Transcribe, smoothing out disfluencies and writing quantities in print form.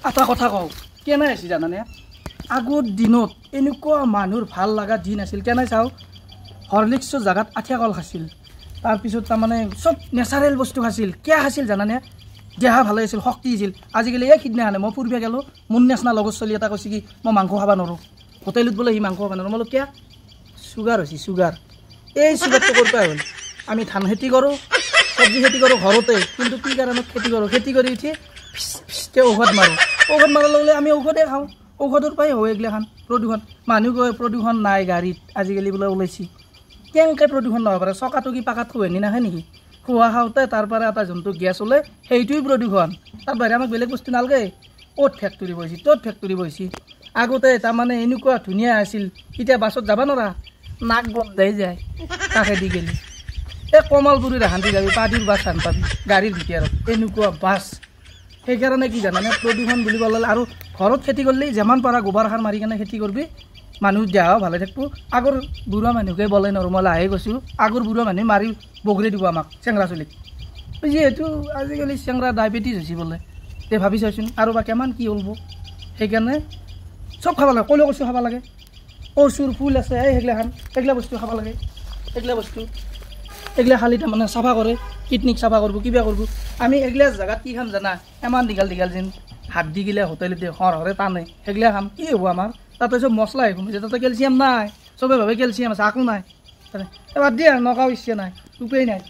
এটা কথা কওঁ কেনে আছিল জানানে আগৰ দিনত এনেকুৱা মানুহৰ ভাল লগা দিন আছিল কেনে চাওঁ হৰলিক্সৰ জাগাত আঠিয়া কল খাছিল তাৰপিছত তাৰমানে চব নেচাৰেল বস্তু খাছিল কিয় খাছিল জানানে দেহা ভালে আছিল শক্তি আছিল আজিকালি এই সিদিনা আনে মই ফুৰিব গ'লোঁ মোৰ নিচিনা লগৰ চলি এটা কৈছে কি মই মাংস খাব নোৱাৰোঁ হোটেলত বোলে সি মাংস খাব নোৱাৰোঁ মই কিয় চুগাৰ হৈছে চুগাৰ এই চুগাৰটো ক'ৰ পৰা হ'ল আমি ধান খেতি কৰোঁ চব্জি খেতি কৰোঁ ঘৰতে কিন্তু কি কাৰণত খেতি কৰোঁ খেতি কৰি উঠি ফিচকৈ ঔষধ মাৰোঁ ঔষধ মাৰাৰ লগে আমি ঔষধে খাওঁ ঔষধৰ পৰাই হয় এইগিলাখান প্ৰদূষণ মানুহ কয় প্ৰদূষণ নাই গাড়ীত আজিকালি বোলে ওলাইছে কেনেকৈ প্ৰদূষণ নহ'ব পাৰে চকাটো কি পাকাত খুৱাই নাখায় নেকি খোৱা খাওঁতে তাৰ পৰা এটা যোনটো গেছ ওলায় সেইটোৱেই প্ৰদূষণ তাৰ বাহিৰে আমাক বেলেগ বস্তু নালাগে ক'ত ফেক্টৰী বহিছে ত'ত ফেক্টৰী বহিছে আগতে তাৰমানে এনেকুৱা ধুনীয়া আছিল এতিয়া বাছত যাব নোৱাৰা নাক বন্ধাই যায় কাষেদি গেলি এই কমালপুৰীৰ এখান্তি যাবি পাদিৰ বাছ হান পাবি গাড়ীৰ ভিতৰত এনেকুৱা বাছ সেইকাৰণে কি জানানে প্ৰদূষণ বুলিব ল'লে আৰু ঘৰত খেতি কৰিলে যিমান পাৰা গোবৰ সাৰ মাৰি কেনে খেতি কৰিবি মানুহ দেহাও ভালে থাকিব আগৰ বুঢ়া মানুহকে বলে নৰ্মেল আহে কৈছোঁ আগৰ বুঢ়া মানুহে মাৰি বগৰি দিব আমাক চেংৰা চলিক যিহেতু আজিকালি চেংৰা ডায়েবেটিছ হৈছে বোলে তে ভাবি চাইছোন আৰু বা কিমান কি হ'ব সেইকাৰণে চব খাব লাগে কলেও কচু খাব লাগে কচুৰ ফুল আছে এই সেইগিলা বস্তু খাব লাগে সেইগিলা বস্তু এইগিলা খালি তাৰমানে চাফা কৰে কিডনিক চাফা কৰিব কিবা কৰিব আমি এইগিলা জেগাত কি খাম জানা ইমান দীঘল দীঘল যেন হাত দি গিলে হোটেলতে হৰে টানে সেইগিলা খাম কি হ'ব আমাৰ তাতে চব মছলাই কমিছে তাতে কেলছিয়াম নাই চবে ভাবে কেলছিয়াম আছে আকো নাই বাদ দিয়া নখাওঁ ইচ্ছা নাই উপায় নাই